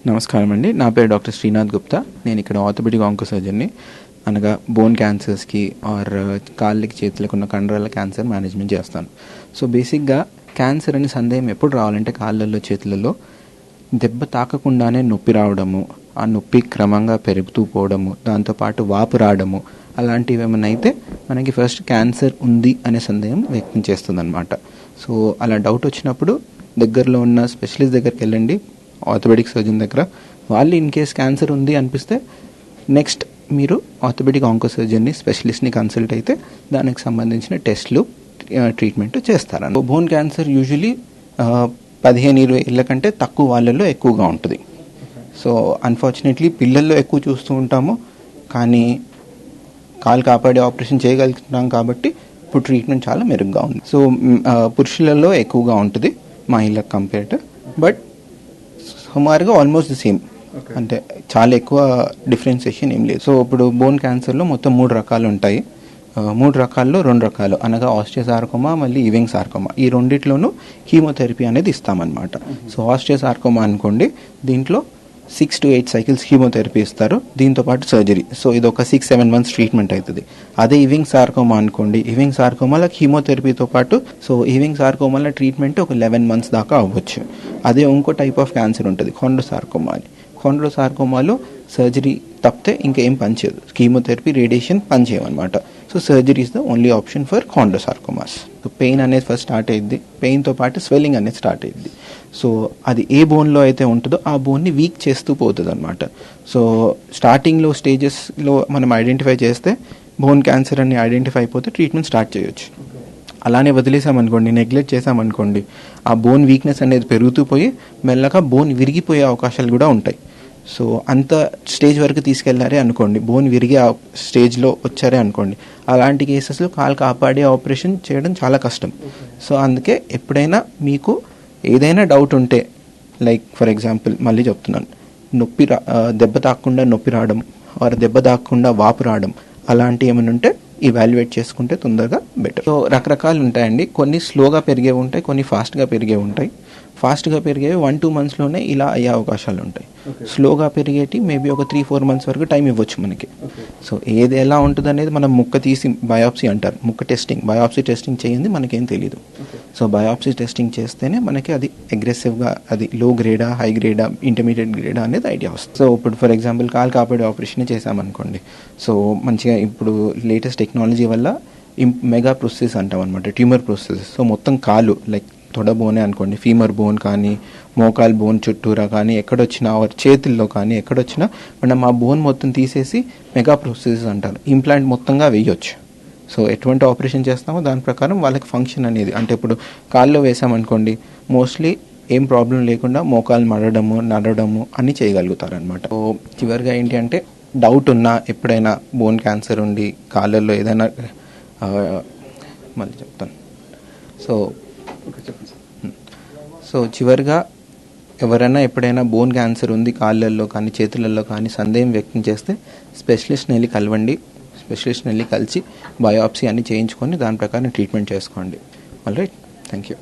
నమస్కారం అండి. నా పేరు డాక్టర్ శ్రీనాథ్ గుప్తా. నేను ఇక్కడ ఆర్థోపెడిక్ ఆంకో సర్జన్ని. అనగా బోన్ క్యాన్సర్స్కి ఆర్ కాళ్ళకి చేతులకు ఉన్న కండరాల క్యాన్సర్ మేనేజ్మెంట్ చేస్తాను. సో బేసిక్గా క్యాన్సర్ అని సందేహం ఎప్పుడు రావాలంటే కాళ్ళల్లో చేతులలో దెబ్బ తాకకుండానే నొప్పి రావడము, ఆ నొప్పి క్రమంగా పెరుగుతూ పోవడము, దాంతోపాటు వాపు రావడము, అలాంటివి ఏమైనా అయితే మనకి ఫస్ట్ క్యాన్సర్ ఉంది అనే సందేహం వ్యక్తం చేస్తుంది అనమాట. సో అలా డౌట్ వచ్చినప్పుడు దగ్గరలో ఉన్న స్పెషలిస్ట్ దగ్గరికి వెళ్ళండి, ఆర్థోపెడిక్ సర్జన్ దగ్గర. వాళ్ళు ఇన్ కేస్ క్యాన్సర్ ఉంది అనిపిస్తే నెక్స్ట్ మీరు ఆర్థోపెడిక్ ఆంకో సర్జన్ని స్పెషలిస్ట్ని కన్సల్ట్ అయితే దానికి సంబంధించిన టెస్ట్లు ట్రీట్మెంట్ చేస్తారని. బోన్ క్యాన్సర్ యూజువలీ 15-20 ఏళ్ళ కంటే తక్కువ వాళ్ళల్లో ఎక్కువగా ఉంటుంది. సో అన్ఫార్చునేట్లీ పిల్లల్లో ఎక్కువ చూస్తూ ఉంటాము, కానీ కాలు కాపాడే ఆపరేషన్ చేయగలుగుతున్నాం కాబట్టి ఇప్పుడు ట్రీట్మెంట్ చాలా మెరుగ్గా ఉంది. సో పురుషులలో ఎక్కువగా ఉంటుంది మహిళలకు కంపేర్ టు, బట్ సుమారుగా ఆల్మోస్ట్ ది సేమ్, అంటే చాలా ఎక్కువ డిఫరెన్సియేషన్ ఏం లేదు. సో ఇప్పుడు బోన్ క్యాన్సర్లో మొత్తం 3 రకాలు ఉంటాయి. 3 రకాల్లో 2 రకాలు అనగా ఆస్టియోసార్కోమా, మళ్ళీ ఇవింగ్ సార్కోమా. ఈ రెండిట్లోనూ కీమోథెరపీ అనేది ఇస్తామన్నమాట. సో ఆస్టియోసార్కోమా అనుకోండి, దీంట్లో 6 to 8 సైకిల్స్ కీమోథెరపీ ఇస్తారు, దీంతోపాటు సర్జరీ. సో ఇది ఒక 6-7 months ట్రీట్మెంట్ అవుతుంది. అదే ఇవింగ్ సార్కోమా అనుకోండి, ఇవింగ్ సార్కోమాలో కీమోథెరపీతో పాటు సో ఇవింగ్ సార్కోమాలో ట్రీట్మెంట్ ఒక 11 months దాకా అవ్వచ్చు. అదే ఇంకో టైప్ ఆఫ్ క్యాన్సర్ ఉంటుంది ఖాండ్రోసార్కోమా అని. ఖాండ్రోసార్కోమాలో సర్జరీ తప్పితే ఇంకా ఏం పనిచేయదు, కీమోథెరపీ రేడియేషన్ పనిచేయమన్నమాట. So surgery is the only option for chondrosarcomas. So pain అనేది ఫస్ట్ స్టార్ట్ అయ్యింది, పెయిన్తో పాటు స్వెల్లింగ్ అనేది స్టార్ట్ అయ్యింది. సో అది ఏ బోన్లో అయితే ఉంటుందో ఆ బోన్ని వీక్ చేస్తూ పోతుంది అనమాట. సో స్టార్టింగ్లో స్టేజెస్లో మనం ఐడెంటిఫై చేస్తే బోన్ క్యాన్సర్ అని ఐడెంటిఫై అయిపోతే ట్రీట్మెంట్ స్టార్ట్ చేయొచ్చు. అలానే వదిలేసామనుకోండి, నెగ్లెక్ట్ చేసామనుకోండి, ఆ బోన్ వీక్నెస్ అనేది పెరుగుతూ పోయి మెల్లగా బోన్ విరిగిపోయే అవకాశాలు కూడా ఉంటాయి. సో అంత స్టేజ్ వరకు తీసుకెళ్లారే అనుకోండి, బోన్ విరిగే స్టేజ్లో వచ్చారే అనుకోండి, అలాంటి కేసెస్లో కాలు కాపాడే ఆపరేషన్ చేయడం చాలా కష్టం. సో అందుకే ఎప్పుడైనా మీకు ఏదైనా డౌట్ ఉంటే, లైక్ ఫర్ ఎగ్జాంపుల్ మళ్ళీ చెప్తున్నాను, దెబ్బ తాకకుండా నొప్పి రావడం ఆర్ దెబ్బ తాకకుండా వాపు రావడం అలాంటివి ఏమైనా ఉంటే ఇవాల్యుయేట్ చేసుకుంటే తొందరగా బెటర్. సో రకరకాలు ఉంటాయండి, కొన్ని స్లోగా పెరిగేవి ఉంటాయి, కొన్ని ఫాస్ట్గా పెరిగేవి ఉంటాయి. ఫాస్ట్గా పెరిగేవి 1-2 monthsలోనే ఇలా అయ్యే అవకాశాలు ఉంటాయి. స్లోగా పెరిగేటి మేబీ ఒక 3-4 months వరకు టైం ఇవ్వచ్చు మనకి. సో ఏది ఎలా ఉంటుంది అనేది మనం ముక్క తీసి బయాప్సీ అంటారు, ముక్క టెస్టింగ్, బయాప్సీ టెస్టింగ్ చేయండి మనకేం తెలియదు. సో బయాప్సీ టెస్టింగ్ చేస్తేనే మనకి అది అగ్రెసివ్గా, అది లో గ్రేడా, హై గ్రేడా, ఇంటర్మీడియట్ గ్రేడా అనేది ఐడియా వస్తుంది. సో ఇప్పుడు ఫర్ ఎగ్జాంపుల్ కాలు కాపాడే ఆపరేషన్ చేసామనుకోండి, సో మంచిగా ఇప్పుడు లేటెస్ట్ టెక్నాలజీ వల్ల మెగా ప్రొసెస్ అంటాం అనమాట, ట్యూమర్ ప్రొసెస్. సో మొత్తం కాలు లైక్ తొడ బోనే అనుకోండి, ఫీమర్ బోన్ కానీ మోకాల్ బోన్ చుట్టూరా కానీ ఎక్కడొచ్చినా, చేతుల్లో కానీ ఎక్కడొచ్చినా మనం ఆ బోన్ మొత్తం తీసేసి మెగా ప్రొసెస్ అంటారు, ఇంప్లాంట్ మొత్తంగా వేయొచ్చు. సో ఎటువంటి ఆపరేషన్ చేస్తామో దాని ప్రకారం వాళ్ళకి ఫంక్షన్ అనేది, అంటే ఇప్పుడు కాల్లో వేసామనుకోండి మోస్ట్లీ ఏం ప్రాబ్లం లేకుండా మోకాలు మడడము, నడవడము అన్నీ చేయగలుగుతారనమాట. సో చివరిగా ఏంటి అంటే, డౌట్ ఉన్నా ఎప్పుడైనా బోన్ క్యాన్సర్ ఉండి కాళ్ళల్లో ఏదైనా మళ్ళీ చెప్తాను. సో చివరిగా ఎవరైనా ఎప్పుడైనా బోన్ క్యాన్సర్ ఉంది కాళ్ళల్లో కానీ చేతులలో కానీ సందేహం వ్యక్తం చేస్తే స్పెషలిస్ట్ని వెళ్ళి కలవండి. స్పెషలిస్ట్ని వెళ్ళి కలిసి బయాప్సీ అన్ని చేయించుకొని దాని ప్రకారం ట్రీట్మెంట్ చేసుకోండి. All right, thank you.